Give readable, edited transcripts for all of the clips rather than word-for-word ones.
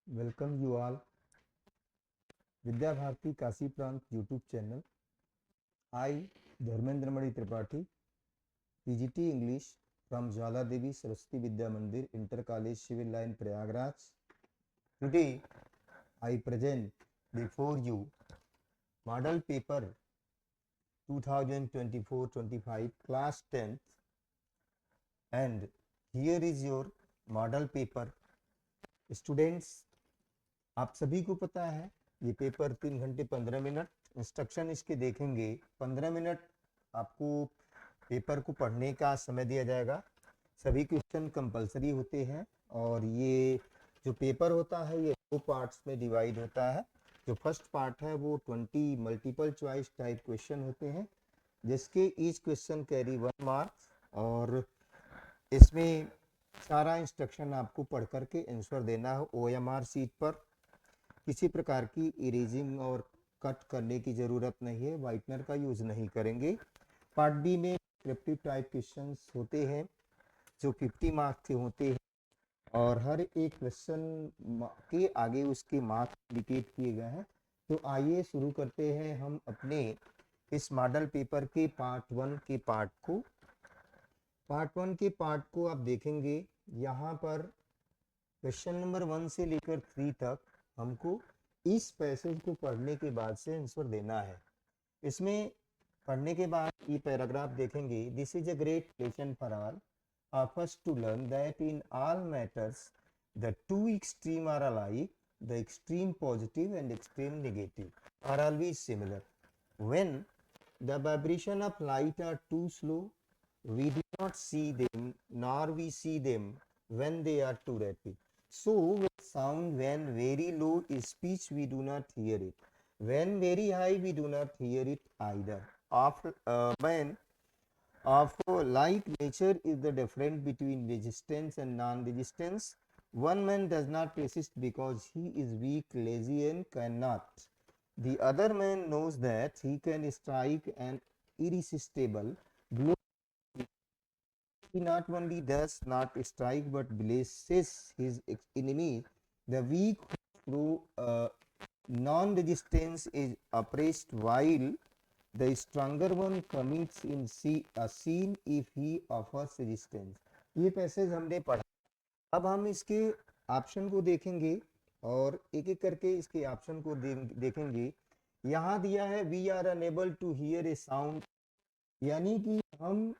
Welcome you all. Vidya Bharati Kasi Prant YouTube channel. I, Dharmendra Mani Tripathi, PGT English from Jwala Devi Saraswati Vidya Mandir, Inter College Civil Line, Prayagraj. Today, I present before you Model Paper 2024-25 Class 10th, and here is your Model Paper. Students, आप सभी को पता है ये paper 3 घंटे 15 minute instruction इसके देखेंगे। 15 minute आपको पेपर को पढ़ने का समय दिया जाएगा। सभी क्वेश्चन कंपलसरी होते हैं और ये जो पेपर होता है ये 2 पार्ट्स में डिवाइड होता है। जो फर्स्ट पार्ट है वो 20 मल्टीपल चॉइस टाइप क्वेश्चन होते हैं जिसके ईच क्वेश्चन कैरी 1 मार्क्स, और इसमें सारा इंस्ट्रक्शन आपको पढ़ करके आंसर देना है OMR सीट पर। किसी प्रकार की इरेजिंग और कट करने की ज़रूरत नहीं है, वाइटनर का यूज़ नहीं करेंगे। पार्ट बी में डिस्क्रिप्टिव टाइप क्वेश्चंस होते हैं जो 50 मार्क्स के होते हैं और हर एक क्वेश्चन के आगे उसके मार्क्स इंडिकेट किए गए हैं। तो आइए शुरू करते हैं हम अपने इस मॉडल पेपर के पार्ट 1 के पार्ट को। पार्ट 1 के पार्ट को आप देखेंगे, यहाँ पर क्वेश्चन नंबर 1 से लेकर 3 तक हमको इस पैसेज को पढ़ने के बाद से आंसर देना है। इसमें पढ़ने के बाद ये पैराग्राफ देखेंगे, this is a great lesson for all of us to learn that in all matters the two extreme are alike, the extreme positive and extreme negative are always similar. When the vibration of light are too slow, we do not see them nor we see them when they are too rapid. So with sound, when very low is speech, we do not hear it. When very high, we do not hear it either. When of like nature is the difference between resistance and non-resistance. One man does not resist because he is weak, lazy, and cannot. The other man knows that he can strike an irresistible blow. He not only does not strike but blesses his enemy. The weak through non-resistance is oppressed, while the stronger one commits in a sin if he offers resistance. ये passage हमने पढ़ा। अब हम इसके option को देखेंगे और एक एक करके इसके ऑप्शन को देखेंगे। यहाँ दिया है we are unable to hear a sound, यानी कि हम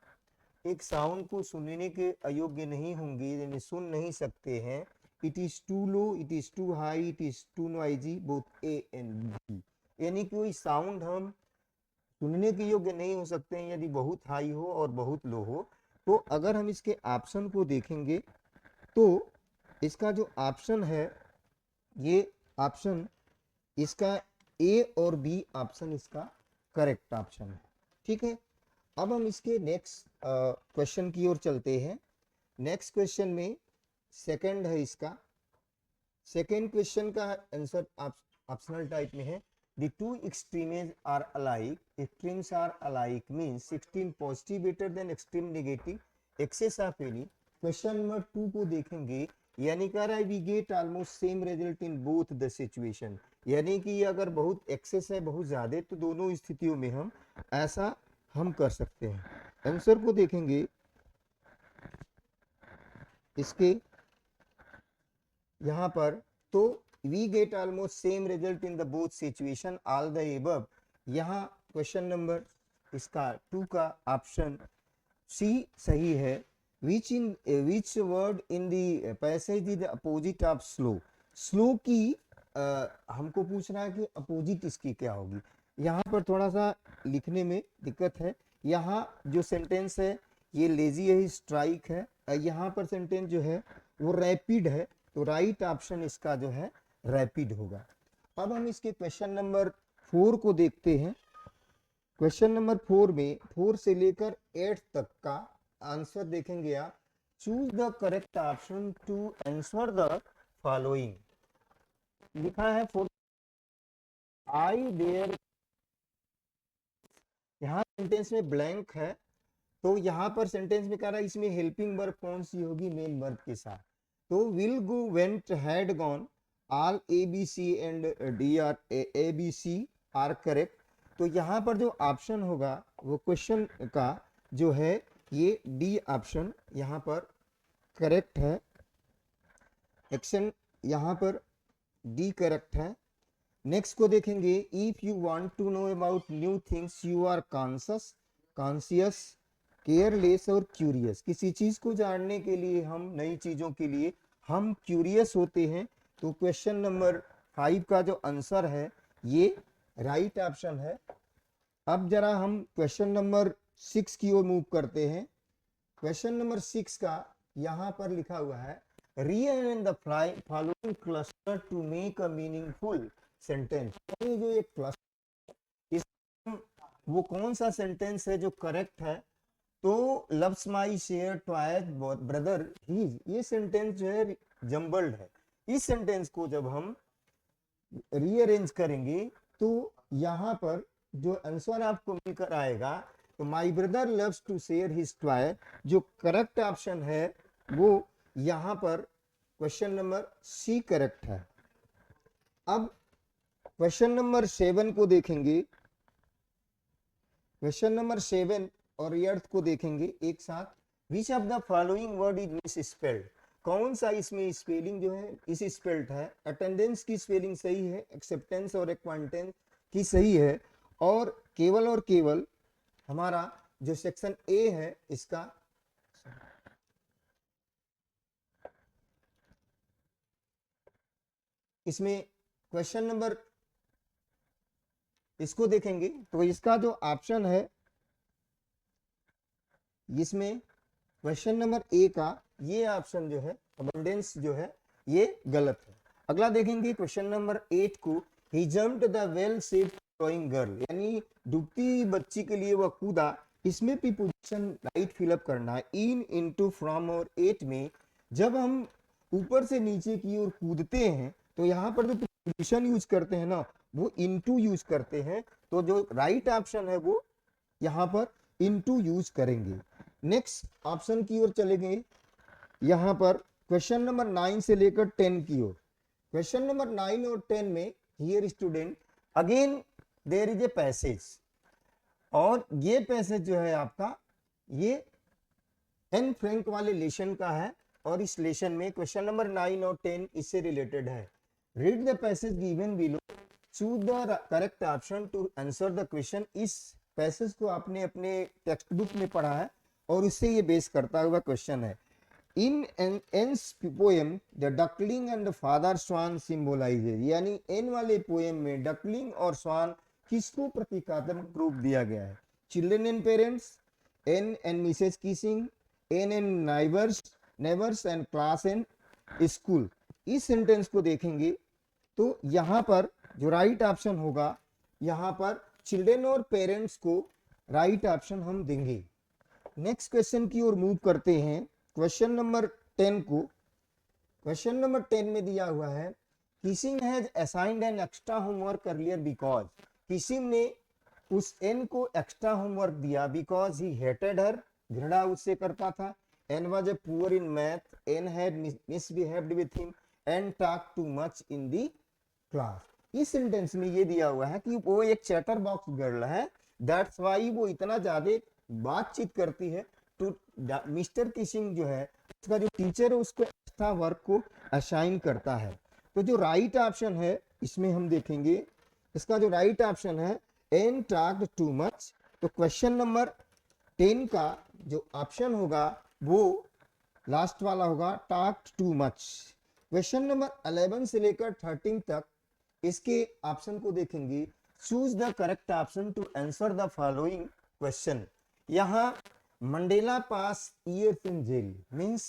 एक साउंड को सुनने के अयोग्य नहीं होंगे, यानी सुन नहीं सकते हैं। It is too low, it is too high, it is too noisy, both A and B, यानी कोई साउंड हम सुनने के योग्य नहीं हो सकते हैं यदि बहुत हाई हो और बहुत लो हो। तो अगर हम इसके ऑप्शन को देखेंगे तो इसका जो ऑप्शन है ये ऑप्शन इसका ए और बी ऑप्शन इसका करेक्ट ऑप्शन है। ठीक है, अब हम इसके नेक्स्ट क्वेश्चन की ओर चलते हैं। नेक्स्ट क्वेश्चन में सेकंड है इसका। सेकंड क्वेश्चन का आंसर ऑप्शनल टाइप में है, the two extremes are alike, extremes are alike means extreme positive better than extreme negative, excess of any. Question number 2 को देखेंगे, यानी कह रहा है we get almost same result in both the situation, यानी कि अगर बहुत एक्सेस है बहुत ज्यादा तो दोनों स्थितियों में हम ऐसा हम कर सकते हैं। आंसर को देखेंगे इसके यहां पर, तो we get almost same result in the both situation all the above. यहां क्वेश्चन नंबर इसका 2 का ऑप्शन सी सही है। Which word in the passage is the opposite of slow. Slow की हमको पूछ रहा है कि अपोजिट इसकी क्या होगी। यहाँ पर थोड़ा सा लिखने में दिक्कत है। यहाँ जो सेंटेंस है ये लेजी है, स्ट्राइक है। यहाँ पर सेंटेंस जो है वो रैपिड है, तो राइट ऑप्शन इसका जो है रैपिड होगा। अब हम इसके क्वेश्चन नंबर 4 को देखते हैं। क्वेश्चन नंबर 4 में 4 से लेकर 8 तक का आंसर देखेंगे आप। Choose the correct option to answer the following. लिखा है फॉर आई देयर, यहाँ सेंटेंस में ब्लैंक है, तो यहाँ पर सेंटेंस में कह रहा है इसमें हेल्पिंग वर्ब कौन सी होगी, मेन वर्ब के साथ। तो will go, went, had gone all A B C and D are A B C are correct. तो यहाँ पर जो ऑप्शन होगा वो क्वेश्चन का जो है ये डी ऑप्शन यहाँ पर करेक्ट है। एक्शन यहाँ पर डी करेक्ट है। नेक्स्ट को देखेंगे, if you want to know about new things you are conscious careless और क्यूरियस। किसी चीज को जानने के लिए हम नई चीजों के लिए हम क्यूरियस होते हैं। तो क्वेश्चन नंबर 5 का जो आंसर है ये राइट ऑप्शन है। अब जरा हम क्वेश्चन नंबर 6 की ओर मूव करते हैं। क्वेश्चन नंबर 6 का यहाँ पर लिखा हुआ है, rearrange the following cluster to make a meaningful sentence. ये जो एक क्लस्टर, इस वो कौन सा सेंटेंस है जो करेक्ट है? तो loves my share toys brother his, ये सेंटेंस जो है जम्बल्ड है। इस सेंटेंस को जब हम रीअरेंज करेंगे तो यहाँ पर जो आंसर आपको मिलकर आएगा, तो my brother loves to share his toy, जो करेक्ट ऑप्शन है वो यहाँ पर क्वेश्चन नंबर सी करेक्ट है। अब क्वेश्चन नंबर 7 को देखेंगे। क्वेश्चन नंबर 7 और 8 को देखेंगे एक साथ। Which of the following word is misspelled, कौन सा इसमें स्पेलिंग जो है इस स्पेल्ड है? अटेंडेंस की स्पेलिंग सही है, एक्सेप्टेंस और एक्वांटेंस की सही है, और केवल हमारा जो सेक्शन ए है इसका इसमें क्वेश्चन नंबर इसको देखेंगे तो इसका जो ऑप्शन है इसमें क्वेश्चन नंबर ए का ये ऑप्शन जो है अबंडेंस जो है ये गलत है। अगला देखेंगे क्वेश्चन नंबर 8 को, he jumped the well save drowning girl, यानी डूबती बच्ची के लिए वह कूदा। इसमें भी पोजीशन राइट फिलअप करना है। इन, इनटू, फ्रॉम और एट में जब हम ऊपर से नीचे की ओर कूदते हैं तो यहाँ पर जो पोजीशन यूज करते हैं ना वो इनटू यूज करते हैं। तो जो राइट ऑप्शन है वो यहाँ पर इनटू यूज करेंगे। नेक्स्ट ऑप्शन की ओर चलेंगे। यहाँ पर क्वेश्चन नंबर 9 से लेकर 10 की ओर। क्वेश्चन नंबर 9 और 10 में here student again there is a passage, और ये पैसेज जो है आपका ये एन फ्रैंक वाले लेसन का है, और इस लेसन में क्वेश्चन नंबर 9 और 10 इससे रिलेटेड है। Read the passage given below, choose the correct option to answer the question. इस पैसेज को आपने अपने टेक्स्ट बुक में पढ़ा है और उससे ये बेस करता हुआ क्वेश्चन है। In Ann's poem the duckling and father swan symbolises, यानी एन वाले पोएम में डकलिंग और स्वान किसको प्रतीकात्मक रूप दिया गया है? Children and parents, Ann and Mrs kissing, Ann and neighbours and class and school. इस सेंटेंस को देखेंगे तो यहाँ पर जो राइट ऑप्शन होगा यहाँ पर चिल्ड्रन और पेरेंट्स को राइट ऑप्शन हम देंगे। नेक्स्ट क्वेश्चन की ओर मूव करते हैं। क्वेश्चन नंबर 10 को, क्वेश्चन नंबर 10 में दिया हुआ है, kissing has assigned an extra homework earlier because, kissing ने उस एन को एक्स्ट्रा होमवर्क दिया बिकॉज ही हेटेड हर, घृणा उससे करता था। Ann was a poor in math, Ann had misbehaved with him and talk too much in the class. इस sentence में ये दिया हुआ है कि वो एक चैटर बॉक्स गर्ल है, दैट्स वाई वो इतना ज्यादा बातचीत करती है। तो मिस्टर किसिंग जो है उसका जो टीचर है उसको एक्स्ट्रा वर्क को असाइन करता है। तो जो राइट ऑप्शन है इसमें हम देखेंगे, इसका जो राइट ऑप्शन है एन टॉक्ड टू मच। तो क्वेश्चन नंबर 10 का जो ऑप्शन होगा वो लास्ट वाला होगा, talked too much. Question number 11 से लेकर 13 तक इसके ऑप्शन को देखेंगे। Choose the correct option to answer the following question. यहाँ Mandela pass years in jail means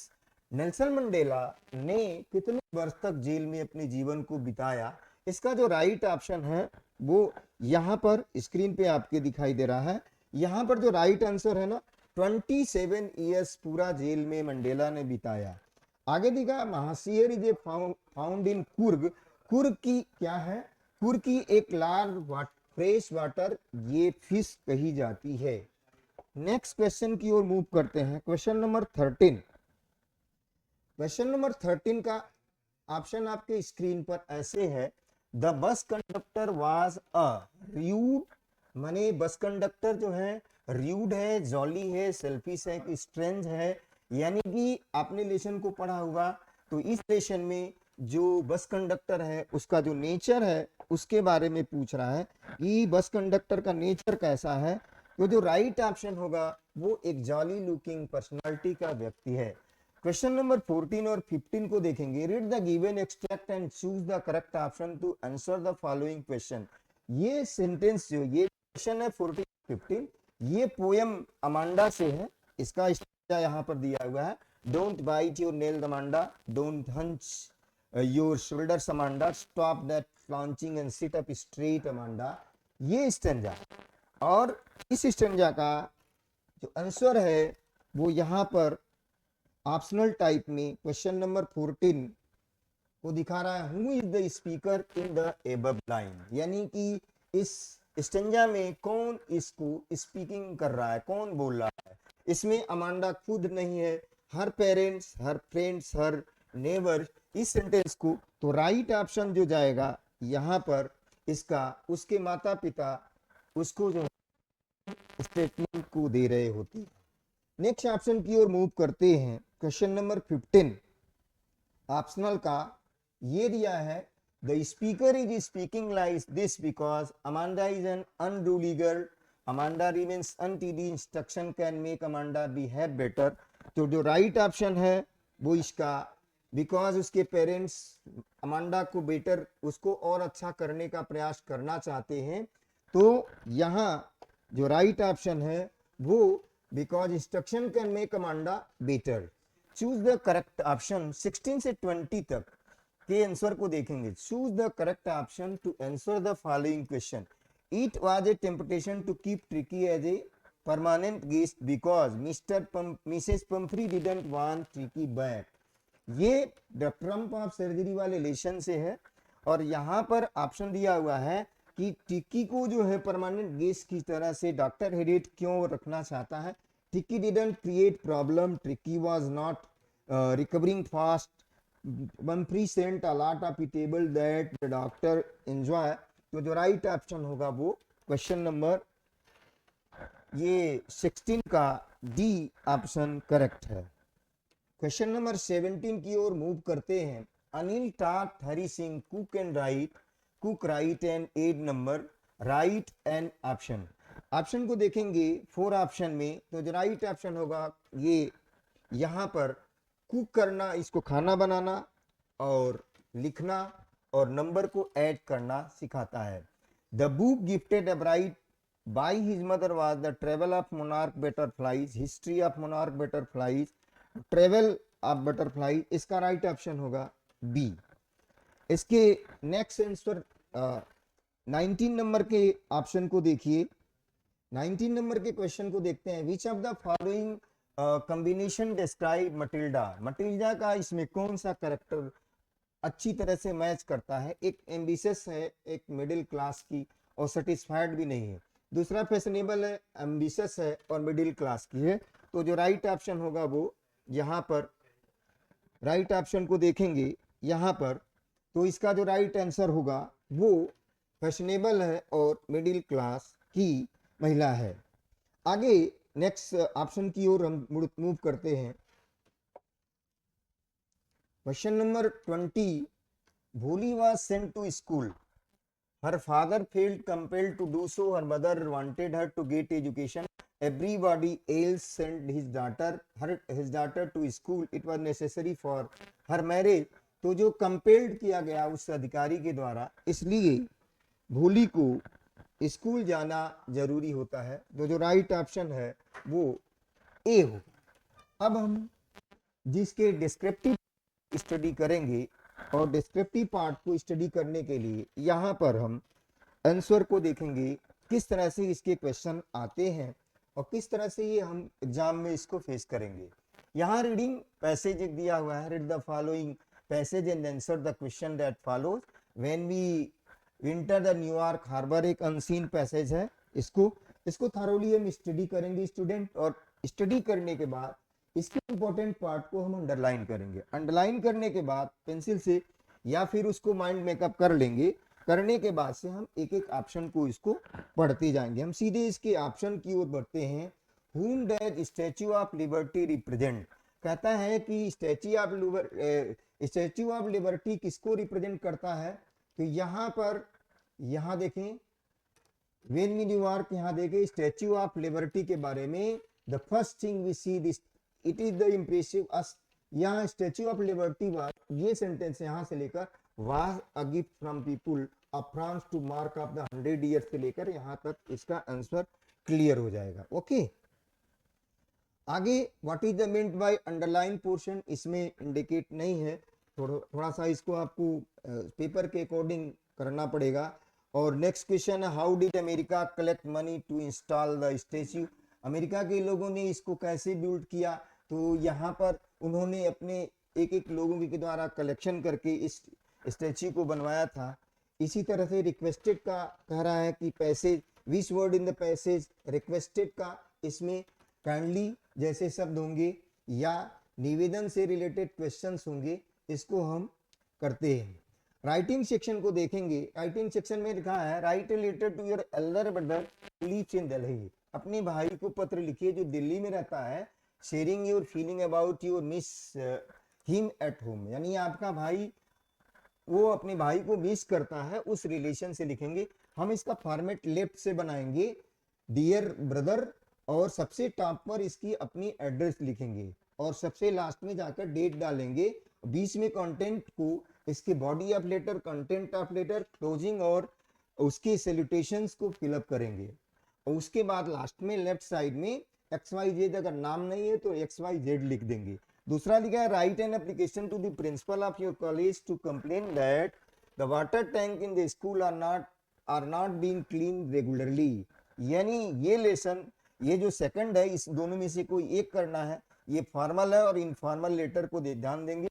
Nelson Mandela ने कितने वर्ष तक जेल में अपने जीवन को बिताया? इसका जो राइट ऑप्शन है वो यहाँ पर स्क्रीन पे आपके दिखाई दे रहा है। यहाँ पर जो राइट आंसर है ना 27 ईयर्स पूरा जेल में मंडेला ने बिताया। आगे दिखा mahseer is found in Coorg. Coorg की क्या है? कुर्ग की एक लार्ज फ्रेश वाटर ये फिश कही जाती है। नेक्स्ट क्वेश्चन की ओर मूव करते हैं। Question number 13। क्वेश्चन नंबर 13 का ऑप्शन आपके स्क्रीन पर ऐसे है, the bus conductor was a rude, माने बस कंडक्टर जो है रूड है, जॉली है, सेल्फिश है कि स्ट्रेंज है। यानी कि आपने लेसन को पढ़ा होगा, तो इस लेसन में जो बस कंडक्टर है उसका जो नेचर है उसके बारे में पूछ रहा है कि बस कंडक्टर का नेचर कैसा है। तो जो राइट ऑप्शन होगा वो एक जॉली लुकिंग पर्सनालिटी का व्यक्ति है। क्वेश्चन नंबर 14 और 15 को देखेंगे। Read the given extract and choose the correct option to answer the following question. ये सेंटेंस जो ये क्वेश्चन है 14 15, ये पोयम अमांडा से है। इसका यहाँ पर दिया हुआ है, don't bite your nail Amanda, don't hunch your shoulders Amanda, stop that slouching and sit up straight Amanda. ये स्टेंजा, और इस स्टेंजा का जो आंसर है वो यहाँ पर ऑप्शनल टाइप में क्वेश्चन नंबर 14 को दिखा रहा है, who is the speaker in the above line. यानी कि इस स्टेंजा में कौन इसको स्पीकिंग कर रहा है, कौन बोल रहा है। इसमें अमांडा खुद नहीं है, हर पेरेंट्स, हर फ्रेंड्स, हर नेबर इस सेंटेंस को। तो राइट ऑप्शन जो जाएगा यहाँ पर इसका, उसके माता पिता उसको जो स्टेटमेंट को दे रहे होते हैं। नेक्स्ट ऑप्शन की ओर मूव करते हैं। क्वेश्चन नंबर 15 ऑप्शनल का ये दिया है, the speaker is speaking like this because Amanda is an unruly girl, Amanda remains untidy, instruction can make Amanda behave better. तो जो राइट ऑप्शन है वो इसका, बिकॉज उसके पेरेंट्स अमांडा को बेटर, उसको और अच्छा करने का प्रयास करना चाहते हैं। तो यहाँ जो राइट ऑप्शन है वो because instruction can make Amanda better. Choose the correct option. 16 से 20 तक के आंसर को देखेंगे। Choose the correct option to answer the following question. It was a temptation to keep Tricki as a permanent guest because Mrs Pumphrey didn't want Tricki back. ये the triumph of surgery वाले lesson से है, और यहाँ पर option दिया हुआ है कि टिक्की को जो है परमानेंट गेस्ट की तरह से डॉक्टर हेडेट क्यों रखना चाहता है। Tricki didn't create problem, Tricki was not recovering fast, Humphrey sent a lot of eatable that the doctor enjoy। तो जो राइट ऑप्शन होगा वो क्वेश्चन नंबर ये 16 का डी ऑप्शन करेक्ट है। क्वेश्चन नंबर 17 की ओर मूव करते हैं। Anil taught Hari Singh cook and write, cook write and add number, write and option. Option को देखेंगे 4 ऑप्शन में, तो जो राइट ऑप्शन होगा ये यहाँ पर कुक करना, इसको खाना बनाना और लिखना और नंबर को ऐड करना सिखाता है। The book gifted a bright by his mother was the travel of monarch butterflies, history of monarch butterflies, travel of butterfly. इसका राइट ऑप्शन होगा बी। इसके नेक्स्ट आंसर 19 नंबर के ऑप्शन को देखिए। 19 नंबर के क्वेश्चन को देखते हैं। Which of the following combination describe Matilda. Matilda का इसमें कौन सा कैरेक्टर अच्छी तरह से मैच करता है। एक एम्बिशियस है, एक मिडिल क्लास की और सेटिस्फाइड भी नहीं है। दूसरा फैशनेबल है, एम्बिशियस है और मिडिल क्लास की है। तो जो राइट ऑप्शन होगा वो यहाँ पर राइट ऑप्शन को देखेंगे यहाँ पर, तो इसका जो राइट आंसर होगा वो फैशनेबल है और मिडिल क्लास की महिला है। आगे नेक्स्ट ऑप्शन की ओर हम मूव करते हैं। Question number 20 Bholi was sent to school, her father felt compelled to do so, her mother wanted her to get education, everybody else sent his daughter to school, it was necessary for her marriage। तो जो compelled किया गया उस अधिकारी के द्वारा, इसलिए भोली को स्कूल जाना जरूरी होता है। तो जो राइट ऑप्शन है वो ए होगा। अब हम जिसके डिस्क्रिप्टिव स्टडी करेंगे, और डिस्क्रिप्टिव पार्ट को स्टडी करने के लिए यहाँ पर हम आंसर को देखेंगे किस तरह से इसके क्वेश्चन आते हैं और किस तरह से ये हम एग्जाम में इसको फेस करेंगे। यहाँ रीडिंग पैसेज दिया हुआ है। Read the following passage and answer the question that follows. When we enter the New York harbour, एक अनसीन पैसेज है। इसको थॉरोली हम स्टडी करेंगे स्टूडेंट, और स्टडी करने के बाद इसके इंपॉर्टेंट पार्ट को हम अंडरलाइन करेंगे। अंडरलाइन करने के बाद पेंसिल से या फिर उसको माइंड मेकअप कर लेंगे। करने के बाद से हम एक एक ऑप्शन को इसको पढ़ते जाएंगे। हम सीधे इसके ऑप्शन की ओर बढ़ते हैं। Whom does statue of liberty represent? कहता है कि स्टैच्यू ऑफ लिबर्टी किसको रिप्रेजेंट करता है? तो यहाँ पर, यहाँ देखें, वेन वी न्यूयॉर्क, यहाँ देखें स्टैच्यू ऑफ लिबर्टी के बारे में, the first thing we see this it is the impressive us. यहाँ स्टैच्यू ऑफ लिबर्टी वाज, ये सेंटेंस यहाँ से लेकर was a gift from people of France to mark of the 100 years से लेकर यहाँ तक इसका आंसर क्लियर हो जाएगा। ओके, आगे what is the meant by underline portion, इसमें इंडिकेट नहीं है, थोड़ा सा इसको आपको पेपर के अकॉर्डिंग करना पड़ेगा। और नेक्स्ट क्वेश्चन है, how did America collect money to install the statue? America के लोगों ने इसको कैसे बिल्ड किया? तो यहाँ पर उन्होंने अपने एक एक लोगों के द्वारा कलेक्शन करके इस स्टैच्यू को बनवाया था। इसी तरह से रिक्वेस्टेड का कह रहा है कि passage, which word in the passage, requested का इसमें काइंडली जैसे शब्द होंगे या निवेदन से रिलेटेड क्वेश्चंस होंगे, इसको हम करते हैं। राइटिंग सेक्शन को देखेंगे। राइटिंग सेक्शन में लिखा है, write a letter to your elder brother who lives in Delhi. अपने भाई को पत्र लिखिए जो दिल्ली में रहता है। Sharing your feeling about your miss him at home, यानी आपका भाई, वो अपने भाई को मिस करता है, उस रिलेशन से लिखेंगे। हम इसका फॉर्मेट लेफ्ट से बनाएंगे, डियर ब्रदर, और सबसे टॉप पर इसकी अपनी एड्रेस लिखेंगे और सबसे लास्ट में जाकर डेट डालेंगे। बीच में कंटेंट को, इसके body of letter, content of letter, closing और उसके सैल्यूटेशंस को फिलअप करेंगे। और उसके बाद लास्ट में लेफ्ट साइड में XYZ, अगर नाम नहीं है तो XYZ लिख देंगे। दूसरा लिखा है, write an application to the principal of your college to complain that the water tank in the school are not being clean regularly. यानी ये लेसन, ये जो सेकंड है, इस दोनों में से कोई एक करना है। ये फॉर्मल है और इनफॉर्मल लेटर को ध्यान देंगे।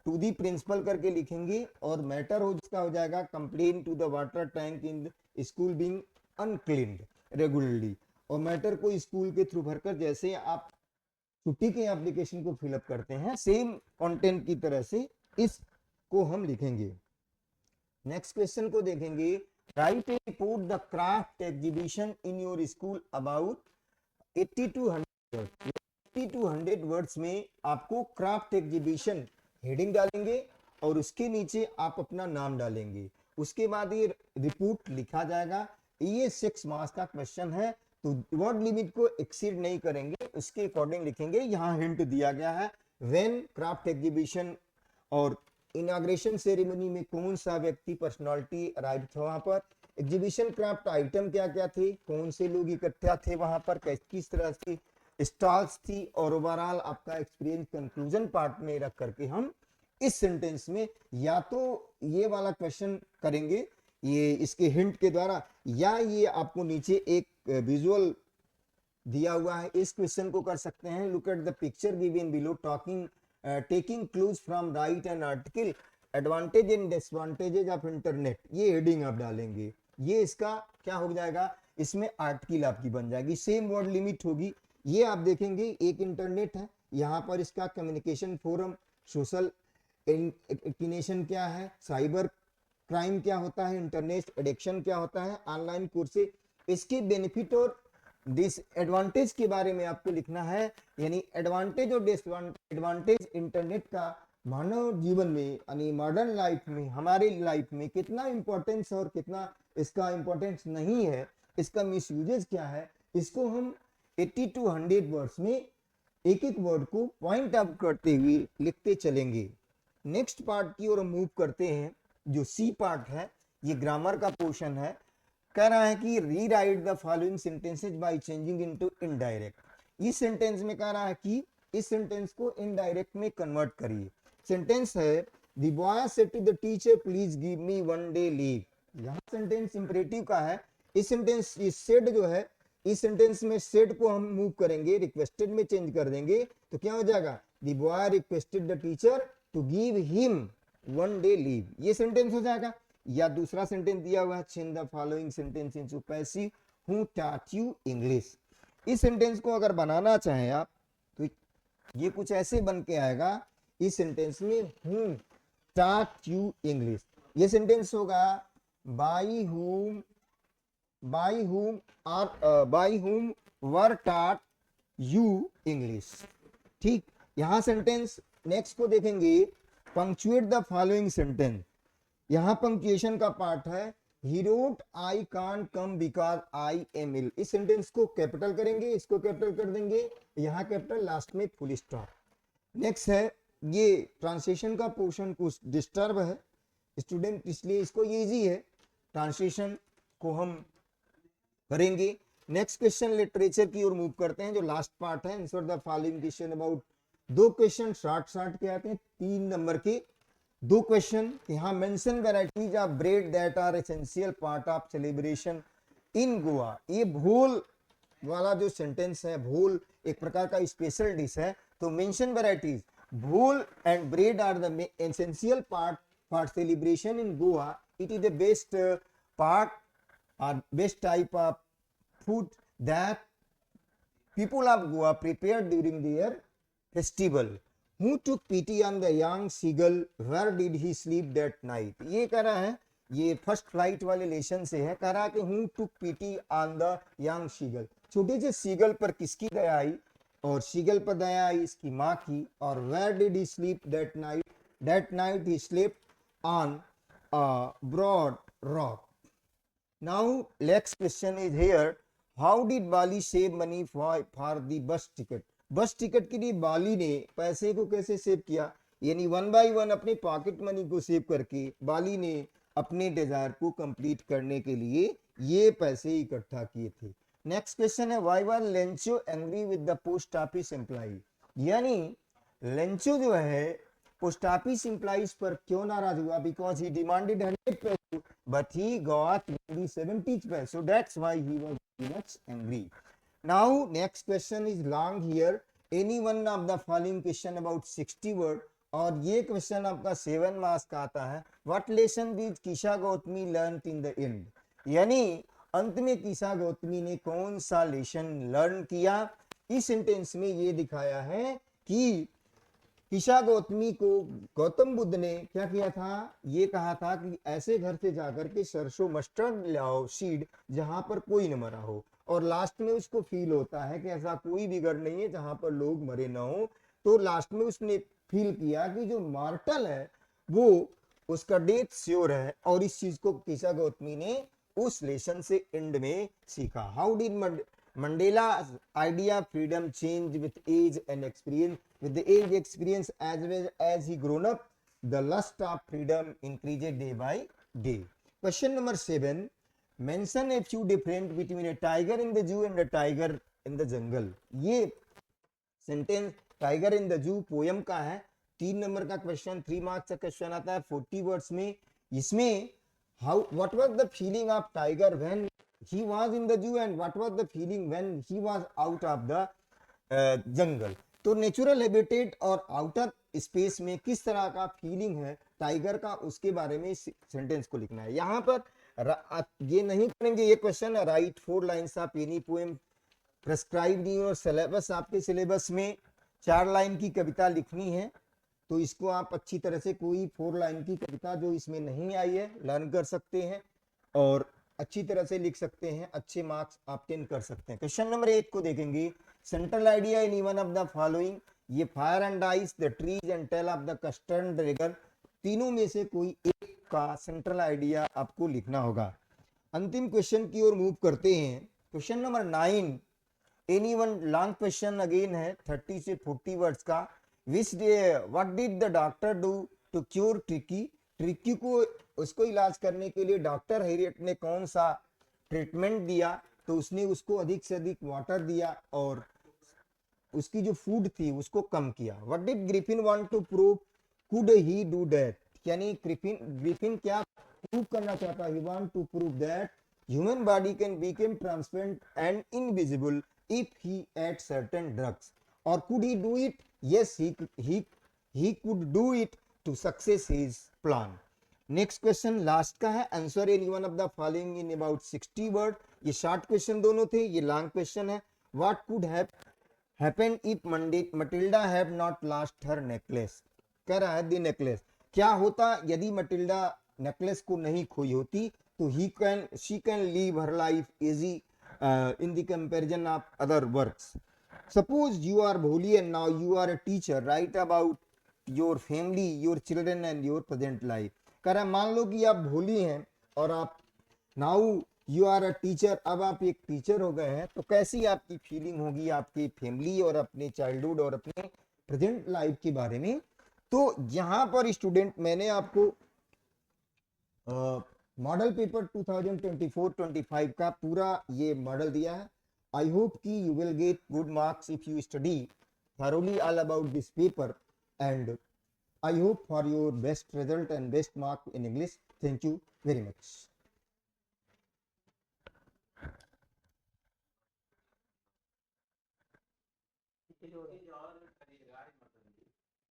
टू दी प्रिंसिपल करके लिखेंगे और मैटर हो जिसका हो जाएगा complain to the water tank in school being uncleaned regularly. और मैटर को स्कूल के थ्रू भरकर, जैसे आप छुट्टी के एप्लीकेशन को फिलअप करते हैं, सेम कंटेंट की तरह से इसको हम लिखेंगे। नेक्स्ट क्वेश्चन को देखेंगे, right A report the craft exhibition in your school about 80 to 100 words में आपको क्राफ्ट एग्जीबिशन हेडिंग डालेंगे और उसके नीचे आप अपना नाम डालेंगे। उसके बाद ये रिपोर्ट लिखा जाएगा। ये 6 मार्क्स का क्वेश्चन है, तो वर्ड लिमिट को एक्सीड नहीं करेंगे, उसके अकॉर्डिंग लिखेंगे। यहाँ हिंट दिया गया है, व्हेन क्राफ्ट एग्जीबिशन और इनॉग्रेशन सेरेमनी में कौन सा व्यक्ति, पर्सनालिटी अराइव था वहां पर। एग्जीबिशन क्राफ्ट आइटम क्या क्या थे, कौन से लोग इकट्ठा थे वहां पर, किस तरह की स्टॉल्स थी, और ओवरऑल आपका एक्सपीरियंस कंक्लूजन पार्ट में रख करके हम इस सेंटेंस में या तो ये वाला क्वेश्चन करेंगे ये इसके हिंट के द्वारा, या ये आपको नीचे एक विजुअल दिया हुआ है, इस क्वेश्चन को कर सकते हैं। Look at the picture given below, talking taking clues from right an article, advantage and disadvantages of internet, ये हेडिंग आप डालेंगे। ये इसका क्या हो जाएगा, इसमें आर्टिकल आपकी बन जाएगी। सेम वर्ड लिमिट होगी। ये आप देखेंगे, एक इंटरनेट है, यहाँ पर इसका कम्युनिकेशन फोरम, सोशल इंक्लिनेशन क्या है, साइबर क्राइम क्या होता है, इंटरनेट एडिक्शन क्या होता है, ऑनलाइन कोर्सेज, इसके बेनिफिट और डिसएडवांटेज के बारे में आपको लिखना है। यानी एडवांटेज और डिसएडवांटेज इंटरनेट का मानव जीवन में, यानी मॉडर्न लाइफ में, हमारे लाइफ में कितना इंपॉर्टेंस और कितना इसका इंपॉर्टेंस नहीं है, इसका मिसयूजेस क्या है, इसको हम 80 to 100 वर्ड्स में एक एक वर्ड को पॉइंट आउट करते हुए लिखते चलेंगे। नेक्स्ट पार्ट की ओर मूव करते हैं, जो सी पार्ट है, ये ग्रामर का पोर्शन है। कह रहा है कि rewrite the following sentences by changing into indirect. इस सेंटेंस में कह रहा है कि इस सेंटेंस को इनडायरेक्ट में कन्वर्ट करिए। सेंटेंस है, the boy said to the teacher please give me 1 day leave. यहाँ सेंटेंस इंपरेटिव का है। इस सेंटेंस, इस सेड जो है, इस सेंटेंस में सेड को हम मूव करेंगे, रिक्वेस्टेड में चेंज कर देंगे, तो क्या हो जाएगा, the boy requested the teacher to give him 1 day leave, ये सेंटेंस हो जाएगा। या दूसरा सेंटेंस दिया हुआ है, change the following sentence into passive, who taught you English. इस सेंटेंस को अगर बनाना चाहें आप, तो ये कुछ ऐसे बन के आएगा। इस सेंटेंस में हूँ taught you English? ये सेंटेंस होगा by whom were taught you English. ठीक, यहां सेंटेंस नेक्स्ट को देखेंगे, पंक्चुएट द फॉलोइंग सेंटेंस। यहां पंक्चुएशन का पार्ट है, he wrote I can't come because I am ill. इस सेंटेंस को कैपिटल करेंगे, इसको कैपिटल कर देंगे, यहां कैपिटल, लास्ट में फुल स्टॉप। नेक्स्ट है, ये ट्रांसलेशन का पोर्शन कुछ डिस्टर्ब है स्टूडेंट, इसलिए इसको ये इजी है, ट्रांसलेशन को हम करेंगे। नेक्स्ट क्वेश्चन लिटरेचर की ओर मूव करते हैं, जो लास्ट पार्ट है, answer the following question about. दो क्वेश्चन शॉर्ट के आते हैं, 3 नंबर के दो क्वेश्चन। यहाँ mention varieties of bread that are essential part of celebration in Goa. ये भोल वाला जो सेंटेंस है, भोल एक प्रकार का स्पेशल डिश है, तो मेंशन वैरायटीज, भोल and bread are the essential part for celebration in Goa. It is the best part or best type of food that people of Goa prepared during their festival. Who took pity on the young seagull? Where did he sleep that night? ये कह रहा है, ये first flight वाले lesson से है, कह रहा है कि who took pity on the young seagull? छोटे से सीगल पर किसकी दया आई? और सीगल पर दया आई इसकी माँ की। और where did he sleep that night? That night he slept on a broad rock. Now next question is here, how did Bali save money for the bus ticket? बस टिकट के लिए बाली ने पैसे को कैसे सेव किया, यानी 1 by 1 अपने पॉकेट मनी को सेव करके बाली ने अपने डिजायर को कंप्लीट करने के लिए ये पैसे इकट्ठा किए थे। नेक्स्ट क्वेश्चन है, why was Lencho angry with the post office employee? यानी लेंचो जो है पोस्ट ऑफिस एम्प्लॉइज पर क्यों नाराज हुआ? बिकॉज ही डिमांडेड 100 पैसे but he got only 70 paise, so that's why he was very much angry. Now next question is long here, any one of the following question about 60 word, और ये question आपका 7 marks का आता है। what lesson did Kisha Gautami learned in the end? यानी अंत में किशा गौतमी ने कौन सा लेसन लर्न किया? इस सेंटेंस में ये दिखाया है कि किशा गौतमी को गौतम बुद्ध ने क्या किया था, ये कहा था कि ऐसे घर से जाकर के सरसों मस्टर्ड लाओ सीड जहां पर कोई न मरा हो। और लास्ट में उसको फील होता है कि ऐसा कोई भी घर नहीं है जहां पर लोग मरे ना हो, तो लास्ट में उसने फील किया कि जो मॉर्टल है वो उसका डेथ श्योर है। और इस चीज को किशा गौतमी ने उस लेसन से एंड में सीखा। How did Mandela's idea of freedom changed with age and experience? With the age experience as well as he grown up, the lust of freedom increased day by day. Question number 7. Mention a few difference between a tiger in the zoo and a tiger in the jungle. ये sentence tiger in the zoo poem का है। 3 number का question, 3 marks का question आता है 40 words में। इसमें what was the feeling of tiger when he was in the zoo and what was the feeling when he was out of the jungle? तो natural habitat और outer space में किस तरह का फीलिंग है टाइगर का, उसके बारे में सेंटेंस को लिखना है। यहाँ पर ये नहीं करेंगे, ये क्वेश्चन है right 4 lines of any poem prescribed in your syllabus. आपके सिलेबस में 4 लाइन की कविता लिखनी है, तो इसको आप अच्छी तरह से कोई 4 लाइन की कविता जो इसमें नहीं आई है लर्न कर सकते हैं और अच्छी तरह से लिख सकते हैं, अच्छे मार्क्स ऑब्टेन कर सकते हैं। क्वेश्चन नंबर 8 को देखेंगे, central idea in one of the following. ये fire and ice, the trees and tale of the custard dragon, तीनों में से कोई एक का सेंट्रल आइडिया आपको लिखना होगा। अंतिम क्वेश्चन की ओर मूव करते हैं। Question number 9, any one long question again है 30 से 40 वर्ड्स का। What did the doctor do to cure Tricki? Tricki को उसको इलाज करने के लिए डॉक्टर हैरियट ने कौन सा ट्रीटमेंट दिया? तो उसने उसको अधिक से अधिक वाटर दिया और उसकी जो फूड थी उसको कम किया। What did Griffin want to prove? Could he do that? यानी ग्रिफिन क्या प्रूव करना चाहता? He want to prove that human body can become transparent and invisible if he ate certain drugs. और could he do it? Yes, he could do it to success his plan. Next question last का है, answer any one of the following in about 60 word. ये short question दोनों थे, ये long question है। What could happen if Matilda have not lost her necklace? कह रहा है द नेकलेस, क्या होता यदि मटिल्डा नेकलेस को नहीं खोई होती, तो she can leave her life easy in the comparison of other works. Suppose you are Bholi and now you are a teacher. Write about your family, your children and your present life. कह रहा है मान लो कि आप भोली हैं और आप now you are a teacher, अब आप एक टीचर हो गए हैं, तो कैसी आपकी फीलिंग होगी आपकी फैमिली और अपने चाइल्डहुड और अपने प्रेजेंट लाइफ के बारे में. तो यहाँ पर स्टूडेंट मैंने आपको मॉडल पेपर 2024-25 का पूरा ये मॉडल दिया है. आई होप कि you will get good marks if you study thoroughly all about this paper, and I hope for your best result and best mark in English. Thank you very much.